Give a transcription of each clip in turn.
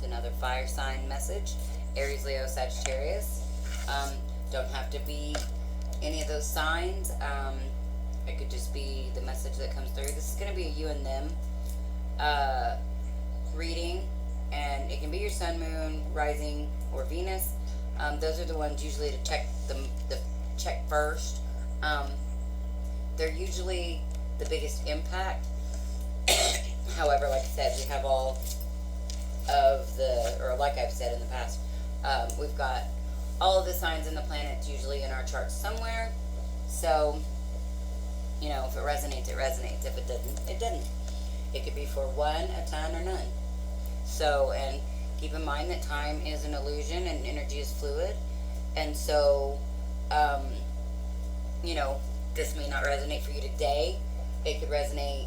with another fire sign message. Aries, Leo, Sagittarius. Don't have to be any of those signs. It could just be the message that comes through. This is going to be a you and them reading, and it can be your sun, moon, rising, or Venus. Those are the ones usually to check the check first. They're usually the biggest impact. However, like I said, we have all of the, or like I've said in the past, we've got all of the signs in the planets usually in our charts somewhere. So, if it resonates, it resonates. If it doesn't, it doesn't. It could be for one, a ton, or none. So, and keep in mind that time is an illusion and energy is fluid. And so, this may not resonate for you today. It could resonate,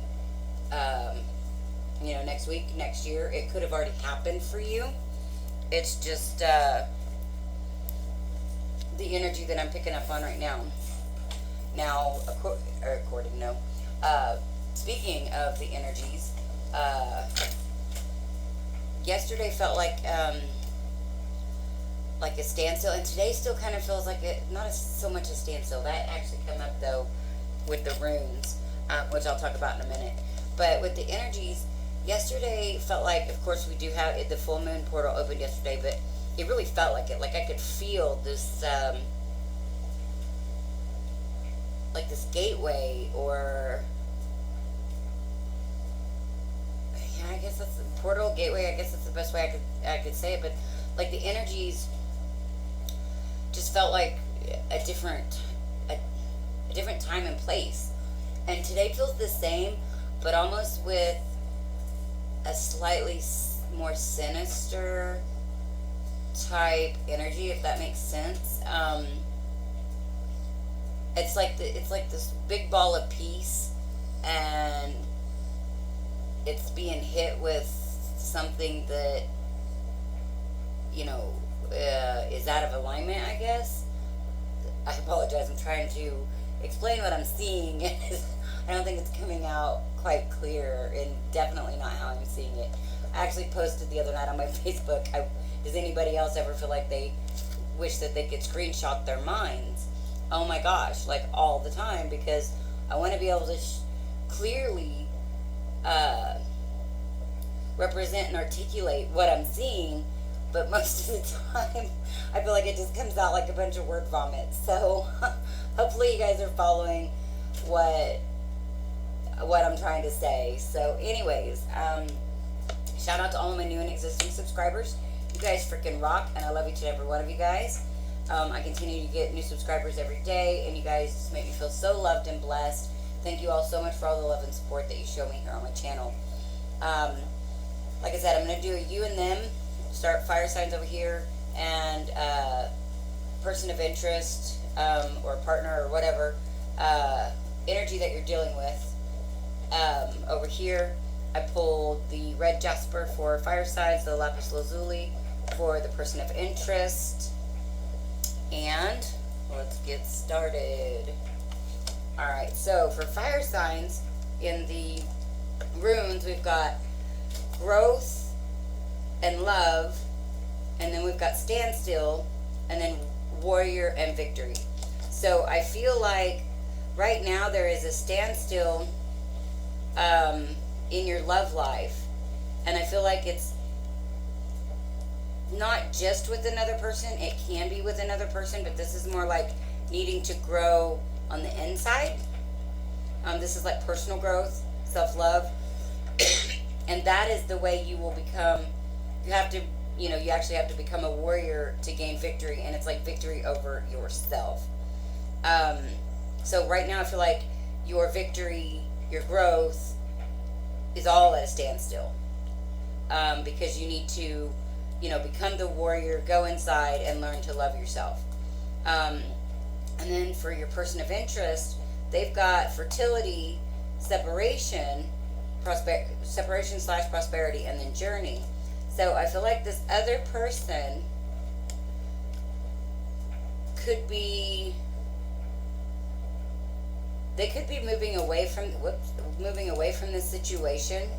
next week, next year. It could have already happened for you. It's just the energy that I'm picking up on right now. Now, speaking of the energies, yesterday felt like a standstill, and today still kind of feels like so much a standstill. That actually come up though with the runes, which I'll talk about in a minute. But with the energies, yesterday felt like, of course, we do have the full moon portal opened yesterday, but it really felt like it. Like I could feel this, like this gateway, or I guess that's the portal gateway. I guess that's the best way I could say it. But like the energies just felt like a different time and place. And today feels the same, but almost with a slightly more sinister type energy, if that makes sense. It's like this big ball of peace, and it's being hit with something that is out of alignment, I guess. I apologize. I'm trying to explain what I'm seeing. I don't think it's coming out quite clear, and definitely not how I'm seeing it. I actually posted the other night on my Facebook, does anybody else ever feel like they wish that they could screenshot their minds? Oh my gosh, like all the time, because I want to be able to clearly represent and articulate what I'm seeing, but most of the time I feel like it just comes out like a bunch of word vomit. So hopefully you guys are following what I'm trying to say. So anyways, shout out to all of my new and existing subscribers. You guys freaking rock, and I love each and every one of you guys. I continue to get new subscribers every day, and you guys just make me feel so loved and blessed. Thank you all so much for all the love and support that you show me here on my channel. Like I said, I'm going to do a you and them, start fire signs over here, and person of interest, or partner, or whatever energy that you're dealing with. Over here, I pulled the red jasper for fire signs, the lapis lazuli for the person of interest. And let's get started. Alright, so for fire signs, in the runes, we've got growth and love, and then we've got standstill, and then warrior and victory. So I feel like right now there is a standstill in your love life, and I feel like it's not just with another person. It can be with another person, but this is more like needing to grow on the inside. This is like personal growth, self-love, and that is the way you will become. You actually have to become a warrior to gain victory, and it's like victory over yourself. So right now I feel like your victory, your growth is all at a standstill, because you need to become the warrior, go inside and learn to love yourself. And then for your person of interest, they've got fertility, separation / prosperity, and then journey. So I feel like this other person could be moving away from this situation,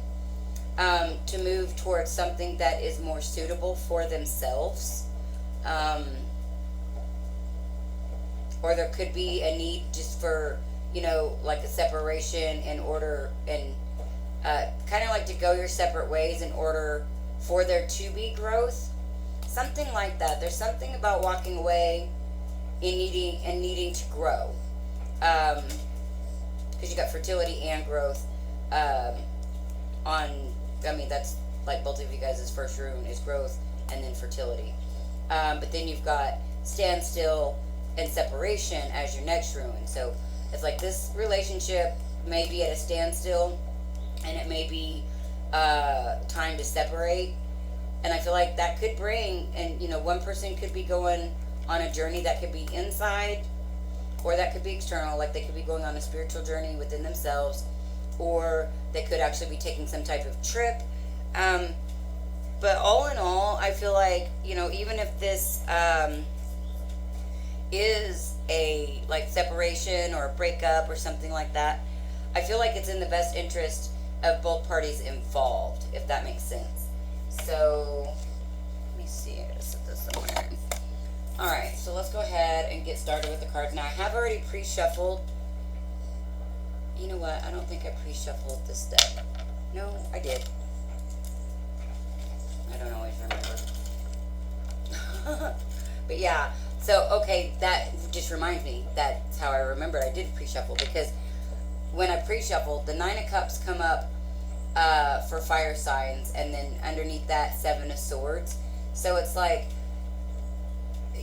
to move towards something that is more suitable for themselves. Um, or there could be a need just for, like a separation in order, and kind of like to go your separate ways in order for there to be growth. Something like that. There's something about walking away and needing to grow. Because you got fertility and growth on, that's like both of you guys' first rune is growth and then fertility. But then you've got standstill and separation as your next rune. So it's like this relationship may be at a standstill, and it may be time to separate. And I feel like that could bring, and one person could be going on a journey that could be inside, or that could be external, like they could be going on a spiritual journey within themselves, or they could actually be taking some type of trip. But all in all, I feel like, even if this is a like separation or a breakup or something like that, I feel like it's in the best interest of both parties involved, if that makes sense. So let me see, I gotta set this somewhere. Alright, so let's go ahead and get started with the cards. Now I have already pre-shuffled. You know what, I don't think I pre-shuffled this deck. No, I did. I don't always remember. But yeah, so okay, that just reminds me, that's how I remembered I did pre-shuffle, because when I pre-shuffled, the Nine of Cups come up for fire signs, and then underneath that, Seven of Swords. So it's like,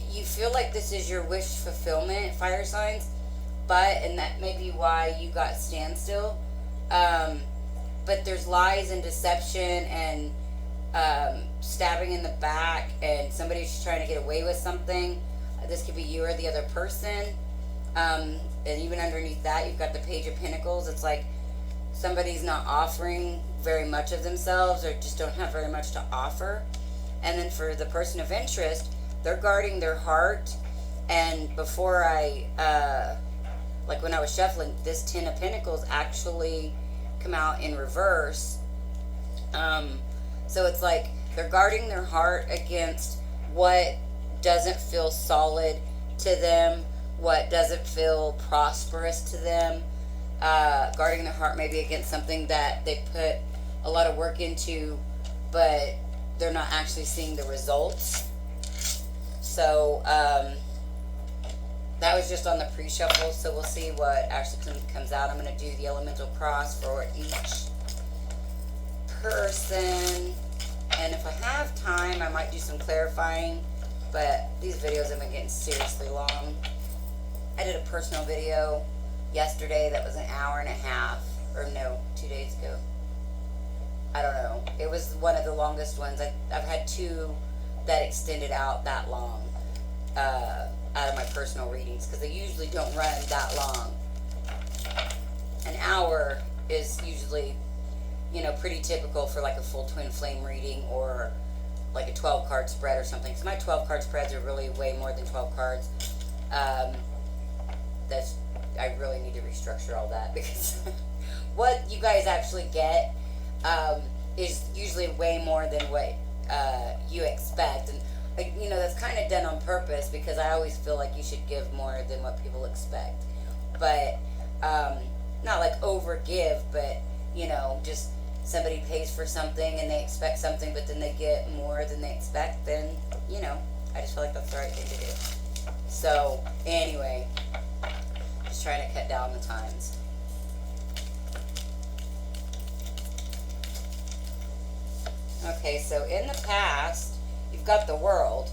you feel like this is your wish fulfillment, fire signs, and that may be why you got standstill. But there's lies and deception and stabbing in the back, and somebody's just trying to get away with something. This could be you or the other person. And even underneath that, you've got the Page of Pentacles. It's like somebody's not offering very much of themselves, or just don't have very much to offer. And then for the person of interest, they're guarding their heart. And before like when I was shuffling, this Ten of Pentacles actually come out in reverse. So it's like they're guarding their heart against what doesn't feel solid to them, what doesn't feel prosperous to them. Guarding their heart maybe against something that they put a lot of work into, but they're not actually seeing the results. So that was just on the pre-shuffle, so we'll see what actually comes out. I'm going to do the elemental cross for each person, and if I have time I might do some clarifying, but these videos have been getting seriously long. I did a personal video yesterday that was an hour and a half, or no, 2 days ago. I don't know. It was one of the longest ones. I've had two that extended out that long out of my personal readings, because they usually don't run that long. An hour is usually, pretty typical for like a full twin flame reading, or like a 12 card spread or something. So my 12 card spreads are really way more than 12 cards. I really need to restructure all that, because what you guys actually get is usually way more than what you expect. And that's kind of done on purpose, because I always feel like you should give more than what people expect. But not like over give, but just somebody pays for something and they expect something, but then they get more than they expect, then I just feel like that's the right thing to do. So anyway, just trying to cut down the times. Okay, so in the past, you've got the World,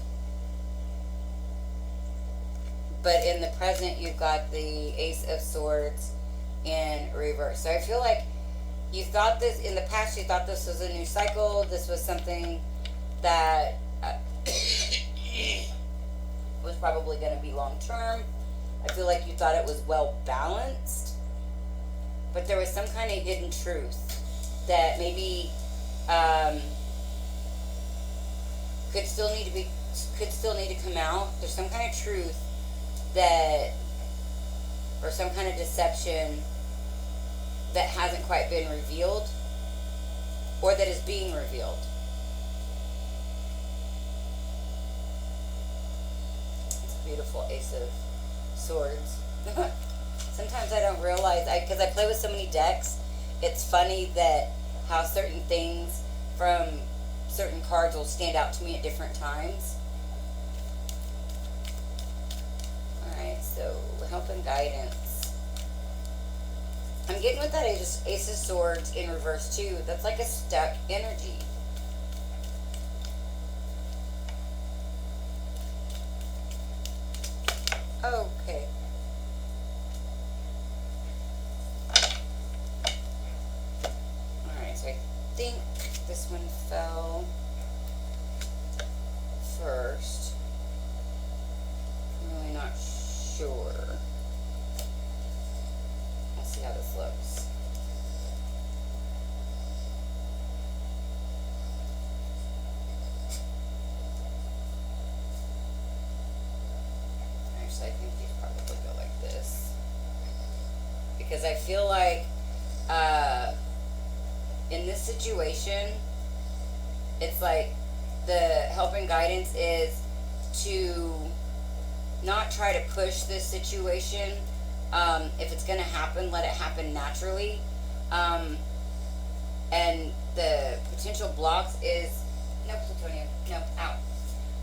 but in the present, you've got the Ace of Swords in reverse. So I feel like you thought this, in the past, you thought this was a new cycle. This was something that was probably going to be long term. I feel like you thought it was well balanced, but there was some kind of hidden truth that maybe could still need to come out. There's some kind of truth that, or some kind of deception that hasn't quite been revealed. or that is being revealed. It's a beautiful Ace of Swords. Sometimes I don't realize, because I play with so many decks, it's funny that how certain things from certain cards will stand out to me at different times. Alright, so help and guidance. I'm getting with that Ace of Swords in reverse too. That's like a stuck energy. Okay. Alright, so I think this one fell first. I'm really not sure. Let's see how this looks. Actually, I think these probably go like this. Because I feel like in this situation, it's like the help and guidance is to not try to push this situation. If it's going to happen, let it happen naturally. And the potential blocks is, no, plutonium, no, out.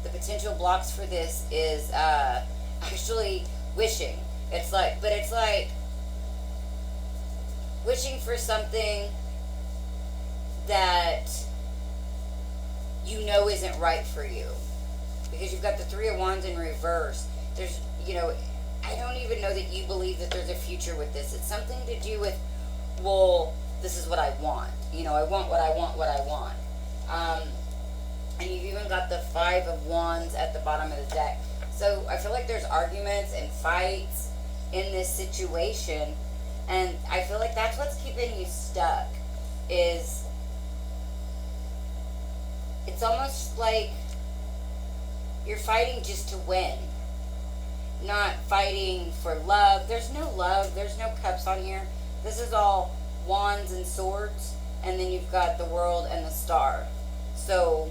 The potential blocks for this is actually wishing. It's like, but it's like wishing for something that you know isn't right for you. Because you've got the Three of Wands in reverse. There's, I don't even know that you believe that there's a future with this. It's something to do with, well, this is what I want. I want what I want, what I want. And you've even got the Five of Wands at the bottom of the deck. So I feel like there's arguments and fights in this situation. And I feel like that's what's keeping you stuck. Is it's almost like you're fighting just to win. Not fighting for love. There's no love. There's no cups on here. This is all wands and swords. And then you've got the World and the Star. So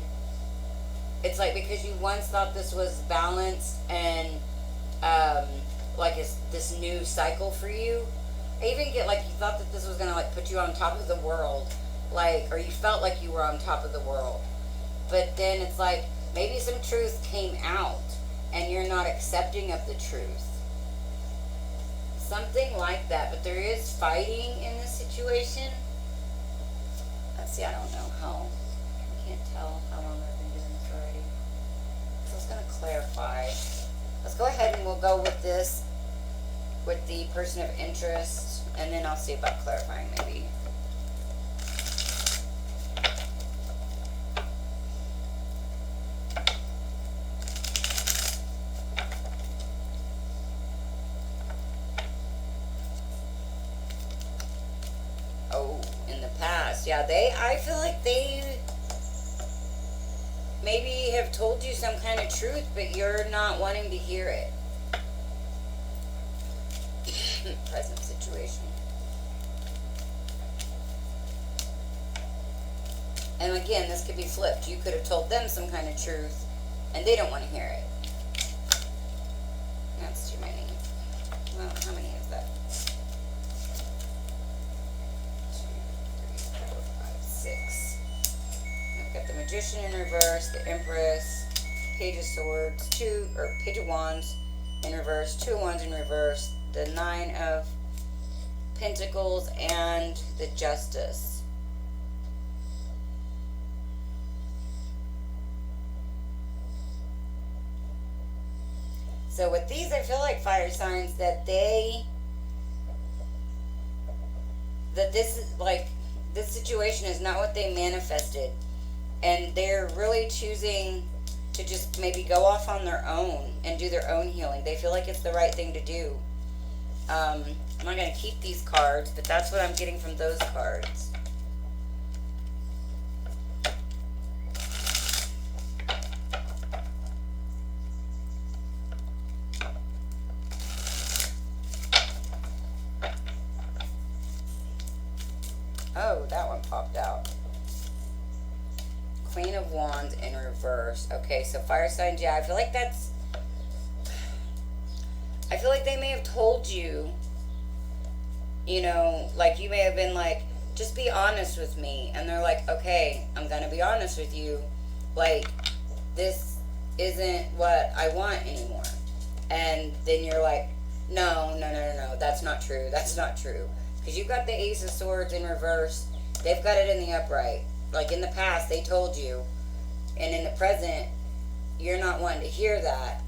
it's like because you once thought this was balanced and like this new cycle for you. I even get like you thought that this was going to like put you on top of the world. Like, or you felt like you were on top of the world. But then it's like maybe some truth came out and you're not accepting of the truth. Something like that. But there is fighting in this situation. Let's see, I don't know how. I can't tell how long I've been doing this already. So I was going to clarify. Let's go ahead and we'll go with this, with the person of interest, and then I'll see about clarifying maybe. Oh, in the past. Yeah, I feel like they maybe have told you some kind of truth, but you're not wanting to hear it. Present situation. And again, this could be flipped. You could have told them some kind of truth, and they don't want to hear it. That's too many. Well, how many is that? 2, 3, 4, 5, 6. I've got the Magician in reverse, the Empress, Page of Swords, Page of Wands in reverse, 2 of Wands in reverse, the Nine of Pentacles, and the Justice. So with these, I feel like fire signs that this is like, this situation is not what they manifested. And they're really choosing to just maybe go off on their own and do their own healing. They feel like it's the right thing to do. I'm not going to keep these cards, but that's what I'm getting from those cards. Oh, that one popped out. Queen of Wands in reverse. Okay, so fire signs, yeah, I feel like they may have told you, you know, like you may have been like, just be honest with me. And they're like, okay, I'm going to be honest with you. Like, this isn't what I want anymore. And then you're like, no, that's not true. That's not true. Because you've got the Ace of Swords in reverse. They've got it in the upright. Like in the past, they told you. And in the present, you're not wanting to hear that.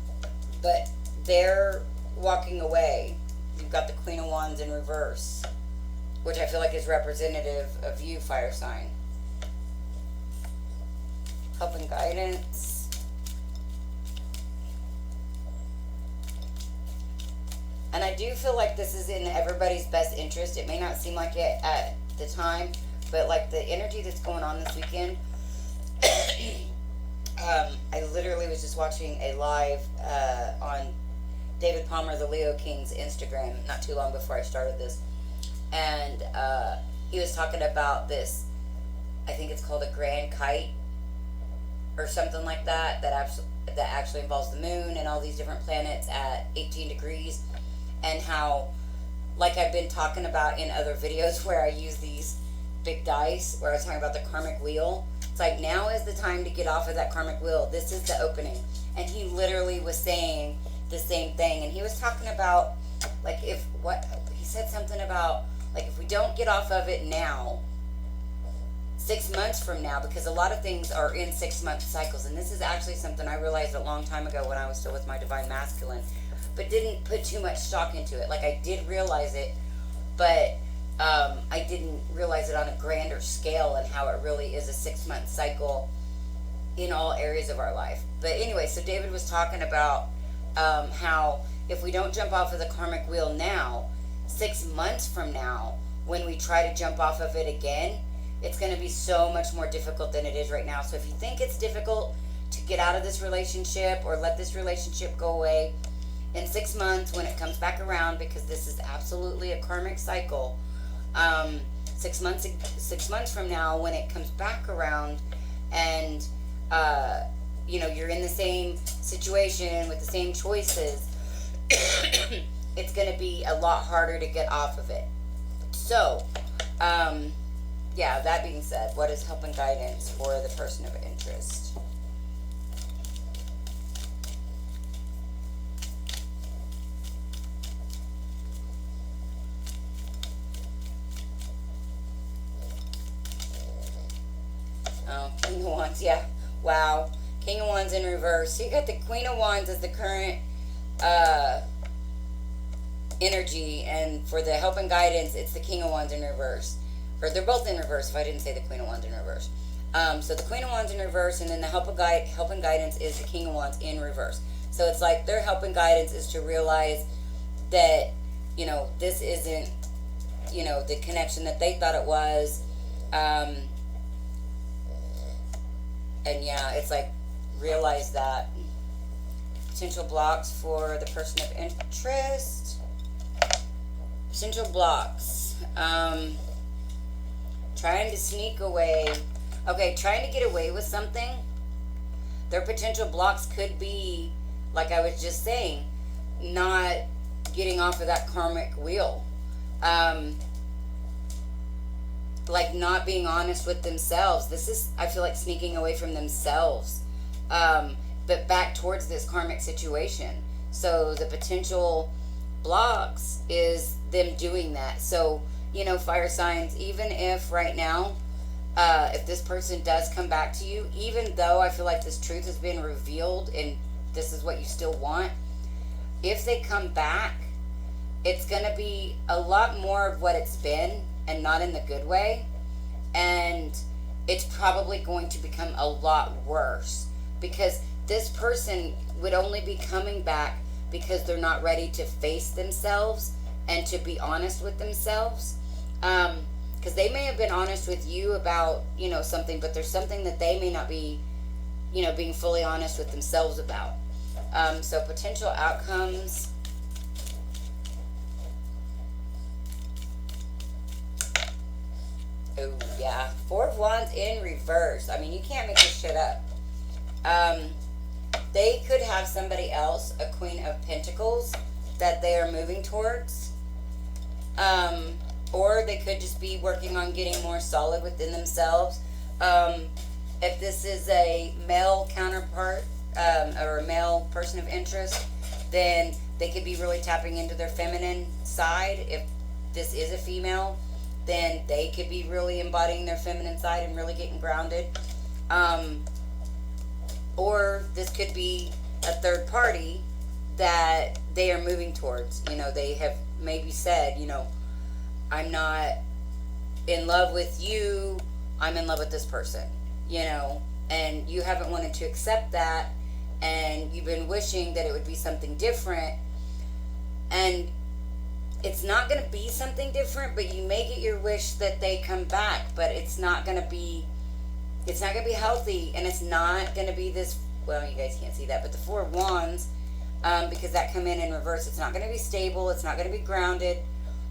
But they're walking away. You've got the Queen of Wands in reverse, which I feel like is representative of you, fire sign. Help and guidance. And I do feel like this is in everybody's best interest. It may not seem like it at the time, but like the energy that's going on this weekend. I literally was just watching a live on David Palmer, the Leo King's Instagram, not too long before I started this. And he was talking about this, I think it's called a grand kite or something like that, that actually involves the moon and all these different planets at 18 degrees. And how, like I've been talking about in other videos where I use these big dice, where I was talking about the karmic wheel. It's like, now is the time to get off of that karmic wheel. This is the opening. And he literally was saying the same thing. And he was talking about, like, he said something about, like, if we don't get off of it now, 6 months from now, because a lot of things are in 6 month cycles. And this is actually something I realized a long time ago when I was still with my divine masculine, but didn't put too much stock into it. Like, I did realize it, but I didn't realize it on a grander scale and how it really is a 6 month cycle in all areas of our life. But anyway, so David was talking about how if we don't jump off of the karmic wheel now, 6 months from now, when we try to jump off of it again, it's going to be so much more difficult than it is right now. So if you think it's difficult to get out of this relationship or let this relationship go away, in 6 months when it comes back around, because this is absolutely a karmic cycle, 6 months from now when it comes back around, and you know, you're in the same situation with the same choices, it's going to be a lot harder to get off of it. So yeah, that being said, what is help and guidance for the person of interest? Oh, King of Wands, yeah. Wow. King of Wands in reverse. So you got the Queen of Wands as the current energy, and for the help and guidance, it's the King of Wands in reverse. Or they're both in reverse, if I didn't say the Queen of Wands in reverse. So the Queen of Wands in reverse, and then the help and guidance is the King of Wands in reverse. So it's like their help and guidance is to realize that, you know, this isn't, you know, the connection that they thought it was. And yeah, it's like, realize that. Potential blocks for the person of interest. Potential blocks. Trying to sneak away. Okay, trying to get away with something. Their potential blocks could be, like I was just saying, not getting off of that karmic wheel. Like not being honest with themselves. This is, I feel like, sneaking away from themselves, but back towards this karmic situation. So the potential blocks is them doing that. So, you know, fire signs, even if right now, if this person does come back to you, even though I feel like this truth has been revealed and this is what you still want, if they come back, it's going to be a lot more of what it's been, and not in the good way. And it's probably going to become a lot worse, because this person would only be coming back because they're not ready to face themselves and to be honest with themselves. Because they may have been honest with you about, you know, something, but there's something that they may not be, you know, being fully honest with themselves about. So potential outcomes. Oh, yeah. Four of Wands in reverse. I mean, you can't make this shit up. They could have somebody else, a Queen of Pentacles, that they are moving towards. Or they could just be working on getting more solid within themselves. If this is a male counterpart, or a male person of interest, then they could be really tapping into their feminine side. If this is a female, then they could be really embodying their feminine side and really getting grounded. Or this could be a third party that they are moving towards. You know, they have maybe said, you know, I'm not in love with you, I'm in love with this person, you know, and you haven't wanted to accept that, and you've been wishing that it would be something different, and it's not going to be something different, but you make it your wish that they come back, but it's not going to be healthy, and it's not going to be this, well, you guys can't see that, but the Four of Wands, because that come in reverse, it's not going to be stable, it's not going to be grounded,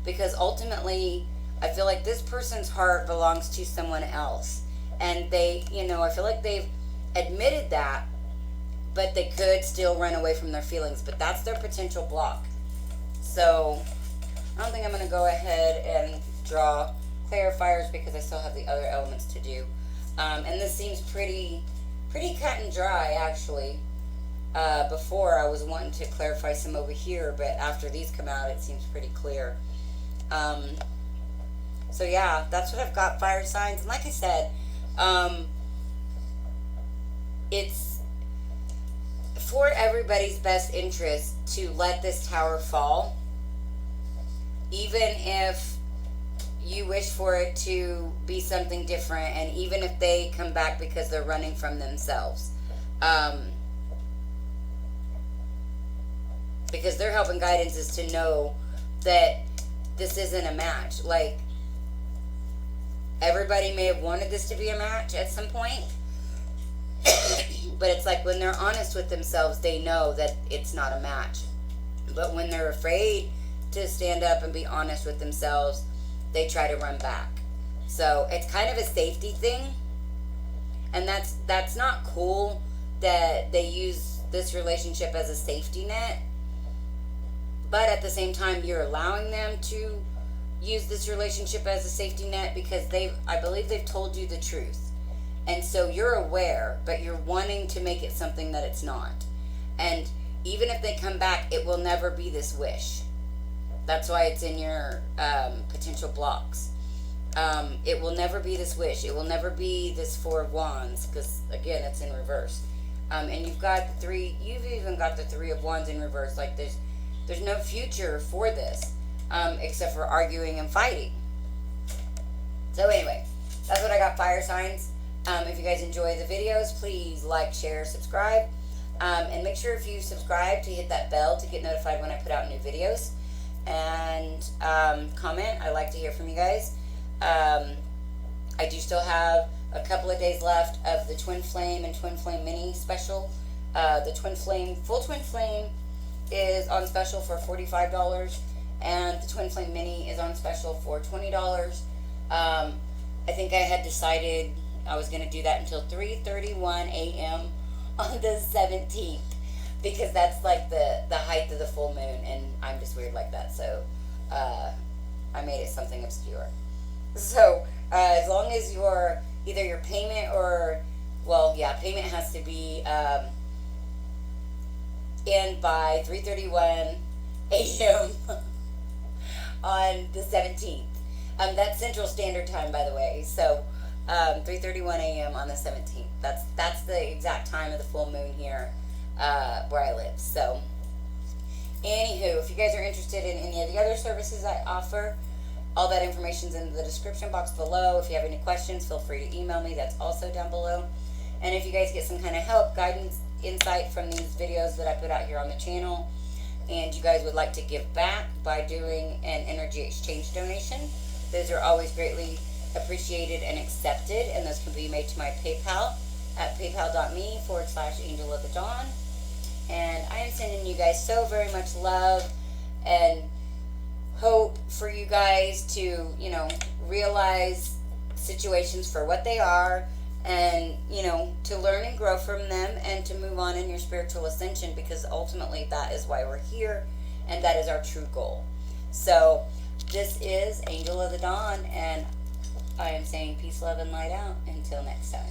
because ultimately, I feel like this person's heart belongs to someone else, and they, you know, I feel like they've admitted that, but they could still run away from their feelings, but that's their potential block. So I don't think I'm going to go ahead and draw clarifiers because I still have the other elements to do. And this seems pretty cut and dry, actually. Before I was wanting to clarify some over here, but after these come out, it seems pretty clear. So yeah, that's what I've got, fire signs. And like I said, it's for everybody's best interest to let this tower fall, even if you wish for it to be something different, and even if they come back because they're running from themselves, because their help and guidance is to know that this isn't a match. Like, everybody may have wanted this to be a match at some point, but it's like when they're honest with themselves, they know that it's not a match. But when they're afraid to stand up and be honest with themselves, they try to run back. So it's kind of a safety thing, and that's not cool that they use this relationship as a safety net. But at the same time, you're allowing them to use this relationship as a safety net because I believe they've told you the truth. And so you're aware, but you're wanting to make it something that it's not. And even if they come back, it will never be this wish. That's why it's in your potential blocks. It will never be this wish. It will never be this Four of Wands because, again, it's in reverse. And you've even got the Three of Wands in reverse. Like, there's no future for this except for arguing and fighting. So anyway, that's what I got, fire signs. If you guys enjoy the videos, please like, share, subscribe. And make sure if you subscribe to hit that bell to get notified when I put out new videos. And comment. I like to hear from you guys. I do still have a couple of days left of the Twinflame and Twinflame mini special. The Twinflame, full Twinflame is on special for $45, and the Twinflame mini is on special for $20. I think I had decided I was going to do that until 3:31 a.m. on the 17th, because that's like the height of the full moon, and I'm just weird like that, so I made it something obscure. So as long as either your payment or, well, yeah, payment has to be in by 3:31 a.m. on the 17th. That's Central Standard Time, by the way, so 3:31 a.m. on the 17th. That's the exact time of the full moon here where I live. So anywho, if you guys are interested in any of the other services I offer, all that information's in the description box below. If you have any questions, feel free to email me. That's also down below. And if you guys get some kind of help, guidance, insight from these videos that I put out here on the channel, and you guys would like to give back by doing an energy exchange donation, those are always greatly appreciated and accepted, and those can be made to my PayPal at paypal.me/Angel of the Dawn. And I am sending you guys so very much love and hope for you guys to, realize situations for what they are, and to learn and grow from them, and to move on in your spiritual ascension, because ultimately that is why we're here, and that is our true goal. So this is Angel of the Dawn, and I am saying peace, love, and light out. Until next time.